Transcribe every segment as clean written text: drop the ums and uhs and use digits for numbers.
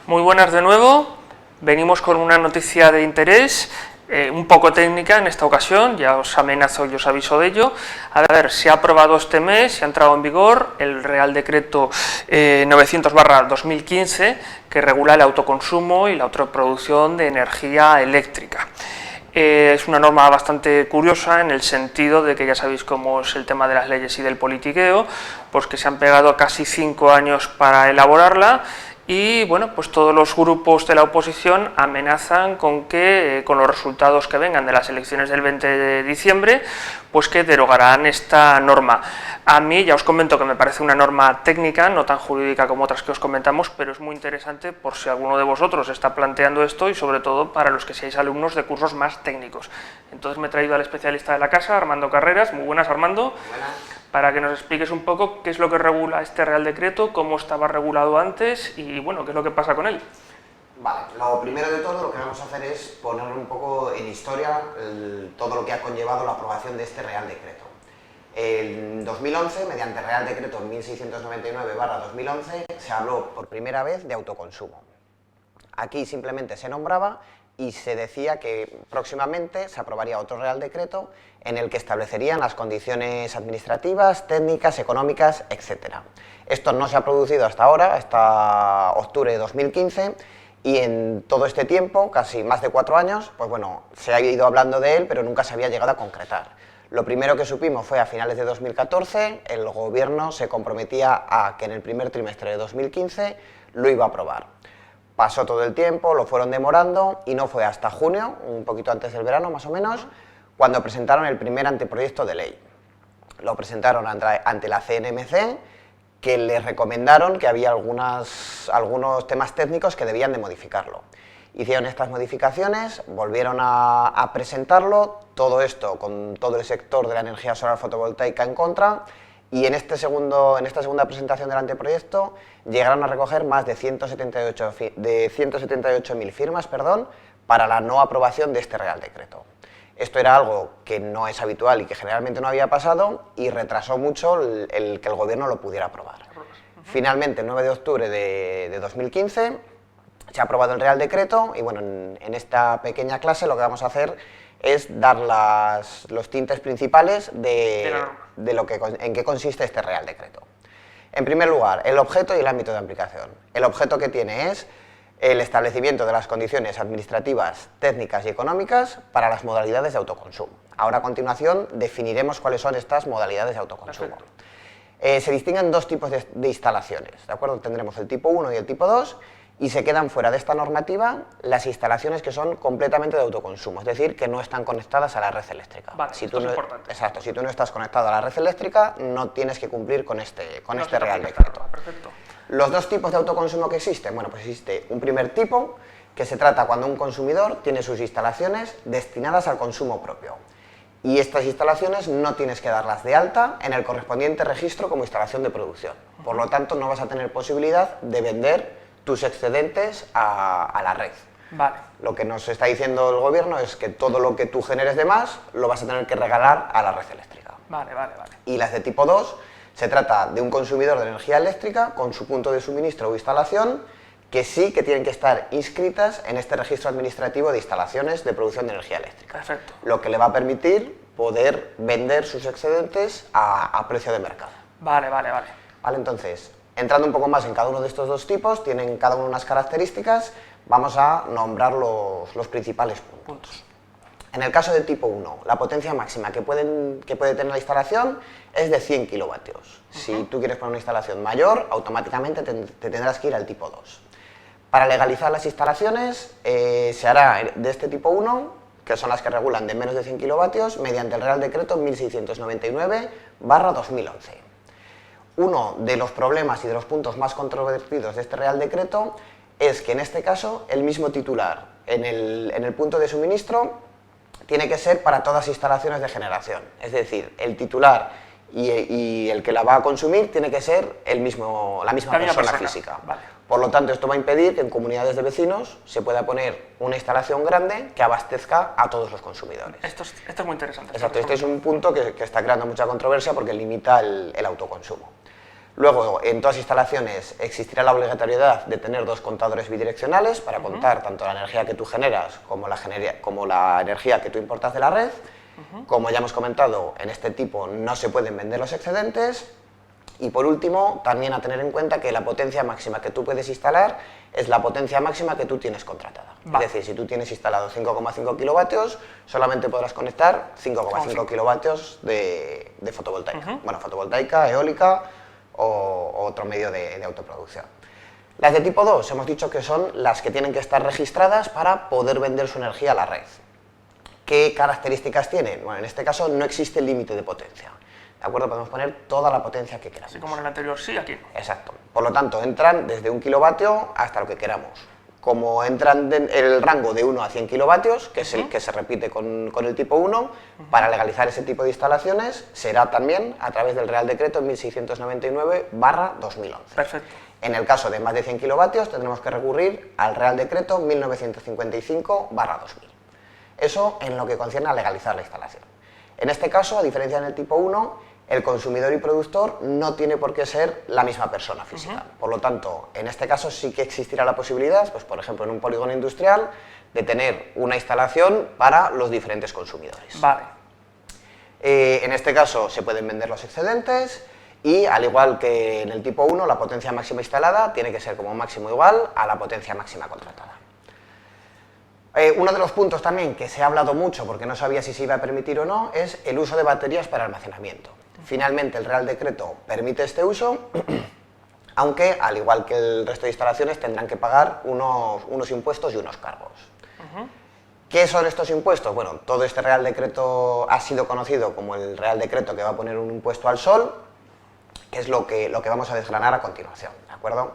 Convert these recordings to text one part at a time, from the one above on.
Muy buenas de nuevo, venimos con una noticia de interés, un poco técnica en esta ocasión, ya os amenazo y os aviso de ello. A ver, se ha aprobado este mes, se ha entrado en vigor el Real Decreto 900/2015 que regula el autoconsumo y la autoproducción de energía eléctrica. Es una norma bastante curiosa en el sentido de que ya sabéis cómo es el tema de las leyes y del politiqueo, pues que se han pegado casi 5 años para elaborarla. Y bueno, pues todos los grupos de la oposición amenazan con que, con los resultados que vengan de las elecciones del 20 de diciembre, pues que derogarán esta norma. A mí ya os comento que me parece una norma técnica, no tan jurídica como otras que os comentamos, pero es muy interesante por si alguno de vosotros está planteando esto y sobre todo para los que seáis alumnos de cursos más técnicos. Entonces me he traído al especialista de la casa, Armando Carreras. Muy buenas, Armando. Buenas. Para que nos expliques un poco qué es lo que regula este Real Decreto, cómo estaba regulado antes y bueno, qué es lo que pasa con él. Vale, lo primero de todo lo que vamos a hacer es poner un poco en historia todo lo que ha conllevado la aprobación de este Real Decreto. En 2011, mediante el Real Decreto 1699/2011, se habló por primera vez de autoconsumo. Aquí simplemente se nombraba y se decía que próximamente se aprobaría otro Real Decreto en el que establecerían las condiciones administrativas, técnicas, económicas, etc. Esto no se ha producido hasta ahora, hasta octubre de 2015, y en todo este tiempo, casi más de 4 años, pues bueno, se ha ido hablando de él, pero nunca se había llegado a concretar. Lo primero que supimos fue a finales de 2014, el gobierno se comprometía a que en el primer trimestre de 2015 lo iba a aprobar. Pasó todo el tiempo, lo fueron demorando y no fue hasta junio, un poquito antes del verano más o menos, cuando presentaron el primer anteproyecto de ley. Lo presentaron ante la CNMC, que les recomendaron que había algunos temas técnicos que debían de modificarlo. Hicieron estas modificaciones, volvieron a presentarlo, todo esto con todo el sector de la energía solar fotovoltaica en contra, y en esta segunda presentación del anteproyecto llegaron a recoger más de 178.000 firmas, para la no aprobación de este Real Decreto. Esto era algo que no es habitual y que generalmente no había pasado y retrasó mucho el que el gobierno lo pudiera aprobar. Finalmente, el 9 de octubre de 2015, se ha aprobado el Real Decreto y bueno, en esta pequeña clase lo que vamos a hacer es dar los tintes principales en qué consiste este Real Decreto. En primer lugar, el objeto y el ámbito de aplicación. El objeto que tiene es el establecimiento de las condiciones administrativas, técnicas y económicas para las modalidades de autoconsumo. Ahora, a continuación, definiremos cuáles son estas modalidades de autoconsumo. Se distinguen dos tipos de instalaciones, ¿de acuerdo? Tendremos el tipo 1 y el tipo 2, y se quedan fuera de esta normativa las instalaciones que son completamente de autoconsumo, es decir, que no están conectadas a la red eléctrica. Vale, esto es importante. Exacto, si tú no estás conectado a la red eléctrica, no tienes que cumplir con este Real Decreto. Perfecto. Los dos tipos de autoconsumo que existen, bueno, pues existe un primer tipo, que se trata cuando un consumidor tiene sus instalaciones destinadas al consumo propio. Y estas instalaciones no tienes que darlas de alta en el correspondiente registro como instalación de producción. Por lo tanto, no vas a tener posibilidad de vender tus excedentes a la red. Vale. Lo que nos está diciendo el gobierno es que todo lo que tú generes de más lo vas a tener que regalar a la red eléctrica. Vale. Y las de tipo 2, se trata de un consumidor de energía eléctrica con su punto de suministro o instalación que sí que tienen que estar inscritas en este registro administrativo de instalaciones de producción de energía eléctrica. Perfecto. Lo que le va a permitir poder vender sus excedentes a precio de mercado. Vale. Entonces, entrando un poco más en cada uno de estos dos tipos, tienen cada uno unas características, vamos a nombrar los principales puntos. En el caso del tipo 1, la potencia máxima que puede tener la instalación es de 100 kilovatios. Si tú quieres poner una instalación mayor, automáticamente te tendrás que ir al tipo 2. Para legalizar las instalaciones, se hará de este tipo 1, que son las que regulan de menos de 100 kilovatios, mediante el Real Decreto 1699/2011. Uno de los problemas y de los puntos más controvertidos de este Real Decreto es que en este caso el mismo titular en el punto de suministro tiene que ser para todas las instalaciones de generación. Es decir, el titular y el que la va a consumir tiene que ser la misma persona física. Vale. Por lo tanto, esto va a impedir que en comunidades de vecinos se pueda poner una instalación grande que abastezca a todos los consumidores. Esto es muy interesante. Exacto, este es un punto que está creando mucha controversia porque limita el autoconsumo. Luego, en todas las instalaciones existirá la obligatoriedad de tener dos contadores bidireccionales para contar tanto la energía que tú generas como la energía que tú importas de la red. Como ya hemos comentado, en este tipo no se pueden vender los excedentes. Y por último, también a tener en cuenta que la potencia máxima que tú puedes instalar es la potencia máxima que tú tienes contratada. Es decir, si tú tienes instalado 5,5 kilovatios, solamente podrás conectar 5,5 kilovatios de fotovoltaica. Bueno, fotovoltaica, eólica o otro medio de autoproducción. Las de tipo 2 hemos dicho que son las que tienen que estar registradas para poder vender su energía a la red. ¿Qué características tienen? Bueno, en este caso no existe límite de potencia. ¿De acuerdo? Podemos poner toda la potencia que queramos. Así como en el anterior, sí, aquí no. Exacto. Por lo tanto, entran desde 1 kilovatio hasta lo que queramos. Como entran en el rango de 1 a 100 kilovatios, que es el que se repite con el tipo 1, para legalizar ese tipo de instalaciones será también a través del Real Decreto 1699/2011. Perfecto. En el caso de más de 100 kilovatios tendremos que recurrir al Real Decreto 1955/2000. Eso en lo que concierne a legalizar la instalación. En este caso, a diferencia del tipo 1, el consumidor y productor no tiene por qué ser la misma persona física. Por lo tanto, en este caso sí que existirá la posibilidad, pues por ejemplo en un polígono industrial, de tener una instalación para los diferentes consumidores. Vale. En este caso se pueden vender los excedentes y, al igual que en el tipo 1, la potencia máxima instalada tiene que ser como máximo igual a la potencia máxima contratada. Uno de los puntos también que se ha hablado mucho, porque no sabía si se iba a permitir o no, es el uso de baterías para almacenamiento. Finalmente, el Real Decreto permite este uso, aunque, al igual que el resto de instalaciones, tendrán que pagar unos impuestos y unos cargos. ¿Qué son estos impuestos? Bueno, todo este Real Decreto ha sido conocido como el Real Decreto que va a poner un impuesto al sol, que es lo que vamos a desgranar a continuación, ¿de acuerdo?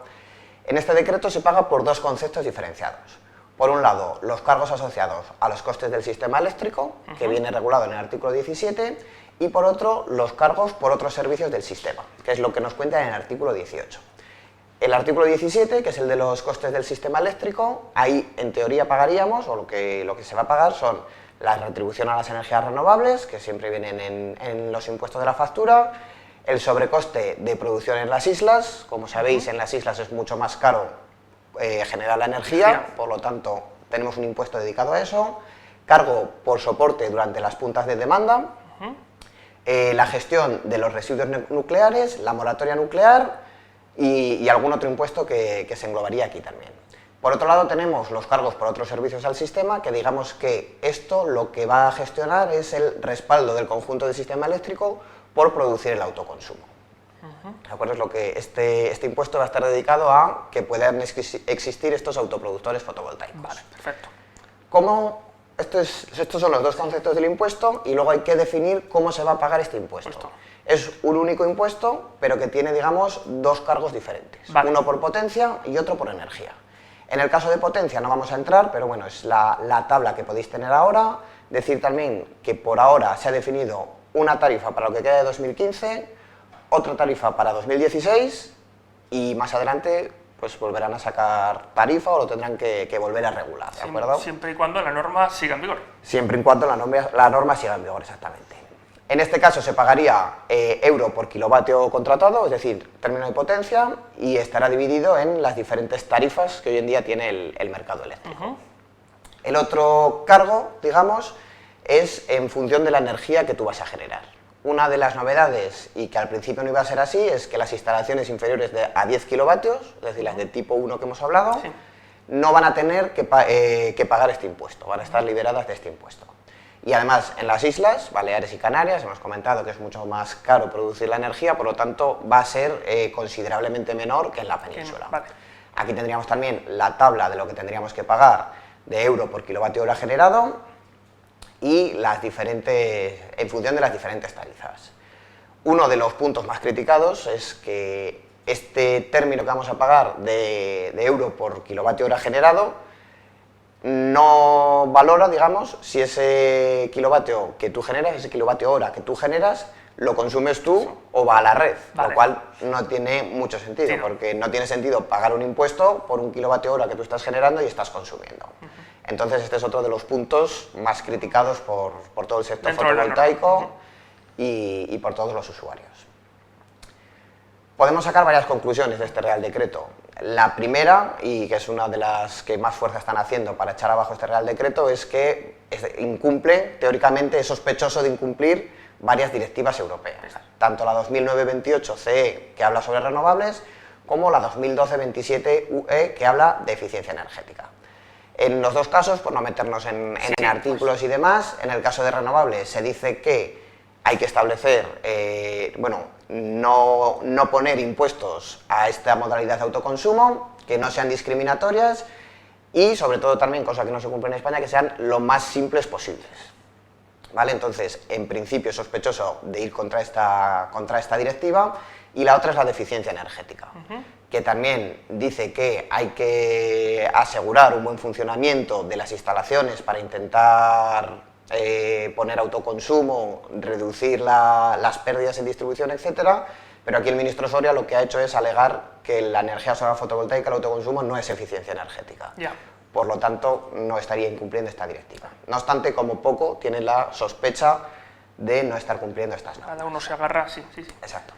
En este decreto se paga por dos conceptos diferenciados. Por un lado, los cargos asociados a los costes del sistema eléctrico, que viene regulado en el artículo 17, y por otro, los cargos por otros servicios del sistema, que es lo que nos cuenta en el artículo 18. El artículo 17, que es el de los costes del sistema eléctrico, ahí en teoría pagaríamos, o lo que se va a pagar son la retribución a las energías renovables, que siempre vienen en los impuestos de la factura, el sobrecoste de producción en las islas. Como sabéis, en las islas es mucho más caro generar la energía, por lo tanto tenemos un impuesto dedicado a eso, cargo por soporte durante las puntas de demanda, la gestión de los residuos nucleares, la moratoria nuclear y algún otro impuesto que se englobaría aquí también. Por otro lado, tenemos los cargos por otros servicios al sistema, que digamos que esto lo que va a gestionar es el respaldo del conjunto del sistema eléctrico por producir el autoconsumo. ¿De acuerdo? Es lo que este impuesto va a estar dedicado a que puedan existir estos autoproductores fotovoltaicos. Vale, perfecto. Estos son los dos conceptos del impuesto y luego hay que definir cómo se va a pagar este impuesto. Es un único impuesto, pero que tiene, digamos, dos cargos diferentes. Vale. Uno por potencia y otro por energía. En el caso de potencia no vamos a entrar, pero bueno, es la tabla que podéis tener ahora. Decir también que por ahora se ha definido una tarifa para lo que queda de 2015, otra tarifa para 2016 y más adelante pues volverán a sacar tarifa o lo tendrán que volver a regular, ¿de acuerdo? Siempre y cuando la norma siga en vigor. Siempre y cuando la norma siga en vigor, exactamente. En este caso se pagaría euro por kilovatio contratado, es decir, término de potencia, y estará dividido en las diferentes tarifas que hoy en día tiene el mercado eléctrico. El otro cargo, digamos, es en función de la energía que tú vas a generar. Una de las novedades, y que al principio no iba a ser así, es que las instalaciones inferiores a 10 kilovatios, es decir, las de tipo 1 que hemos hablado, no van a tener que pagar este impuesto, van a estar liberadas de este impuesto. Y además, en las islas, Baleares y Canarias, hemos comentado que es mucho más caro producir la energía, por lo tanto, va a ser considerablemente menor que en la península. Vale. Aquí tendríamos también la tabla de lo que tendríamos que pagar de euro por kilovatio hora generado, y en función de las diferentes tarifas. Uno de los puntos más criticados es que este término que vamos a pagar de euro por kilovatio hora generado no valora, digamos, si ese kilovatio que tú generas, ese kilovatio hora que tú generas, lo consumes tú o va a la red, lo cual no tiene mucho sentido, porque no tiene sentido pagar un impuesto por un kilovatio hora que tú estás generando y estás consumiendo. Entonces este es otro de los puntos más criticados por todo el sector fotovoltaico y por todos los usuarios. Podemos sacar varias conclusiones de este Real Decreto. La primera, y que es una de las que más fuerza están haciendo para echar abajo este Real Decreto, es que incumple, teóricamente es sospechoso de incumplir varias directivas europeas, tanto la 2009-28-CE, que habla sobre renovables, como la 2012-27-UE, que habla de eficiencia energética. En los dos casos, por no meternos en artículos y demás, en el caso de renovables se dice que hay que establecer, no poner impuestos a esta modalidad de autoconsumo, que no sean discriminatorias y, sobre todo también, cosa que no se cumple en España, que sean lo más simples posibles. ¿Vale? Entonces, en principio es sospechoso de ir contra esta directiva, y la otra es la de eficiencia energética, que también dice que hay que asegurar un buen funcionamiento de las instalaciones para intentar poner autoconsumo, reducir las pérdidas en distribución, etcétera, pero aquí el ministro Soria lo que ha hecho es alegar que la energía solar fotovoltaica, el autoconsumo, no es eficiencia energética. Por lo tanto, no estaría incumpliendo esta directiva. No obstante, como poco, tiene la sospecha de no estar cumpliendo estas normas. Cada uno se agarra, sí. Exacto.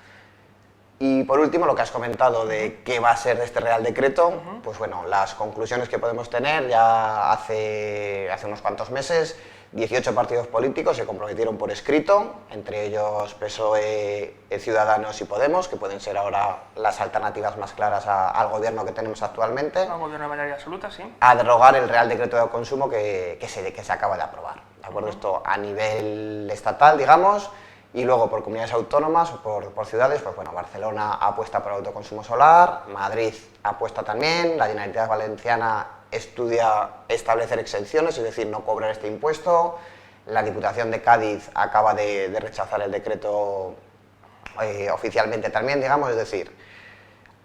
Y por último, lo que has comentado de qué va a ser de este Real Decreto, pues bueno, las conclusiones que podemos tener ya hace unos cuantos meses, 18 partidos políticos se comprometieron por escrito, entre ellos PSOE, Ciudadanos y Podemos, que pueden ser ahora las alternativas más claras al gobierno que tenemos actualmente. Al gobierno de mayoría absoluta, sí. A derogar el Real Decreto de consumo que se acaba de aprobar. ¿De acuerdo? Esto a nivel estatal, digamos, y luego por comunidades autónomas o por ciudades, pues bueno, Barcelona apuesta por el autoconsumo solar, Madrid apuesta también, la Generalitat Valenciana estudia establecer exenciones, es decir, no cobrar este impuesto, la Diputación de Cádiz acaba de rechazar el decreto oficialmente también, digamos, es decir,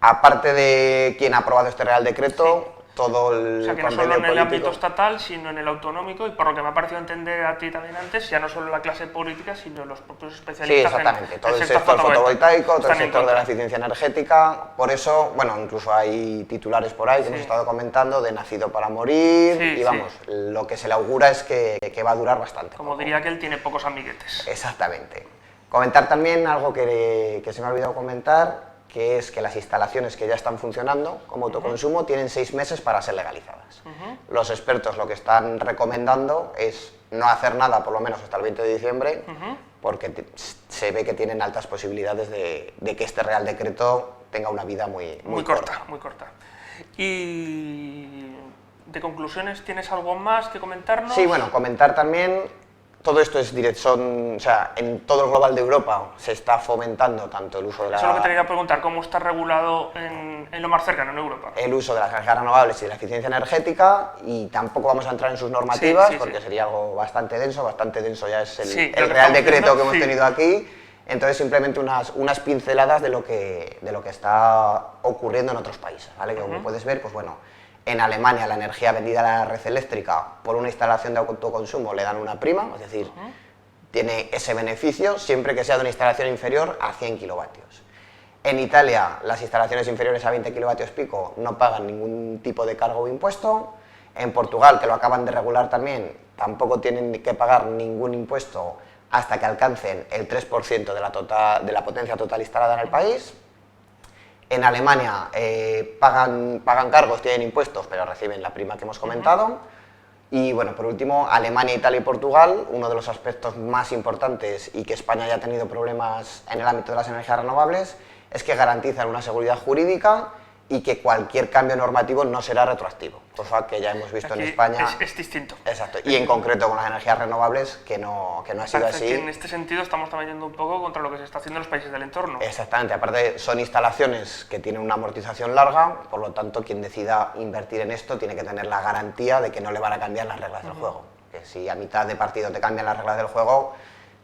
aparte de quien ha aprobado este Real Decreto, todo el o sea, que no solo en el ámbito estatal, sino en el autonómico, y por lo que me ha parecido entender a ti también antes, ya no solo la clase política, sino los propios especialistas. Sí, exactamente, todo el sector fotovoltaico, todo el sector de la eficiencia energética. Por eso, bueno, incluso hay titulares por ahí que hemos estado comentando de nacido para morir, y vamos, lo que se le augura es que va a durar bastante. Como diría que él tiene pocos amiguetes. Exactamente. Comentar también algo que se me ha olvidado comentar, que es que las instalaciones que ya están funcionando como autoconsumo tienen 6 meses para ser legalizadas. Los expertos lo que están recomendando es no hacer nada, por lo menos hasta el 20 de diciembre, porque se ve que tienen altas posibilidades de que este Real Decreto tenga una vida muy corta. Muy corta. Y de conclusiones, ¿tienes algo más que comentarnos? Sí, bueno, comentar también. Todo esto es o sea, en todo el global de Europa se está fomentando tanto el uso de la... Eso es lo que te quería preguntar, ¿cómo está regulado en lo más cercano, en Europa? El uso de las energías renovables y de la eficiencia energética, y tampoco vamos a entrar en sus normativas porque sería algo bastante denso ya es el Real Decreto que hemos tenido aquí. Entonces simplemente unas pinceladas de lo que está ocurriendo en otros países, ¿vale? Que como puedes ver, pues bueno, en Alemania la energía vendida a la red eléctrica por una instalación de autoconsumo le dan una prima, es decir, tiene ese beneficio siempre que sea de una instalación inferior a 100 kilovatios. En Italia las instalaciones inferiores a 20 kilovatios pico no pagan ningún tipo de cargo o impuesto. En Portugal, que lo acaban de regular también, tampoco tienen que pagar ningún impuesto hasta que alcancen el 3% de la potencia total instalada en el país. En Alemania pagan cargos, tienen impuestos, pero reciben la prima que hemos comentado. Y bueno, por último, Alemania, Italia y Portugal, uno de los aspectos más importantes y que España ya ha tenido problemas en el ámbito de las energías renovables, es que garantizan una seguridad jurídica y que cualquier cambio normativo no será retroactivo, cosa que ya hemos visto aquí en España. Es distinto. Exacto, y en concreto con las energías renovables, que no ha sido así. Que en este sentido estamos también yendo un poco contra lo que se está haciendo en los países del entorno. Exactamente, aparte son instalaciones que tienen una amortización larga, por lo tanto quien decida invertir en esto tiene que tener la garantía de que no le van a cambiar las reglas del juego. Que si a mitad de partido te cambian las reglas del juego,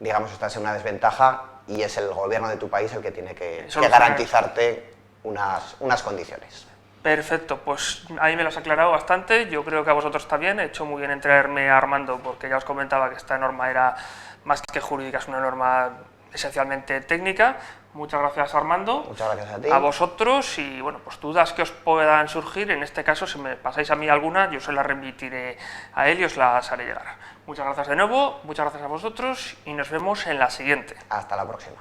digamos, estás en una desventaja y es el gobierno de tu país el que tiene que garantizarte unas condiciones. Perfecto, pues ahí me lo has aclarado bastante. Yo creo que a vosotros también. He hecho muy bien en traerme a Armando, porque ya os comentaba que esta norma era más que jurídica, es una norma esencialmente técnica. Muchas gracias, Armando. Muchas gracias a ti. A vosotros, y bueno, pues dudas que os puedan surgir, en este caso, si me pasáis a mí alguna, yo se las remitiré a él y os las haré llegar. Muchas gracias de nuevo, muchas gracias a vosotros y nos vemos en la siguiente. Hasta la próxima.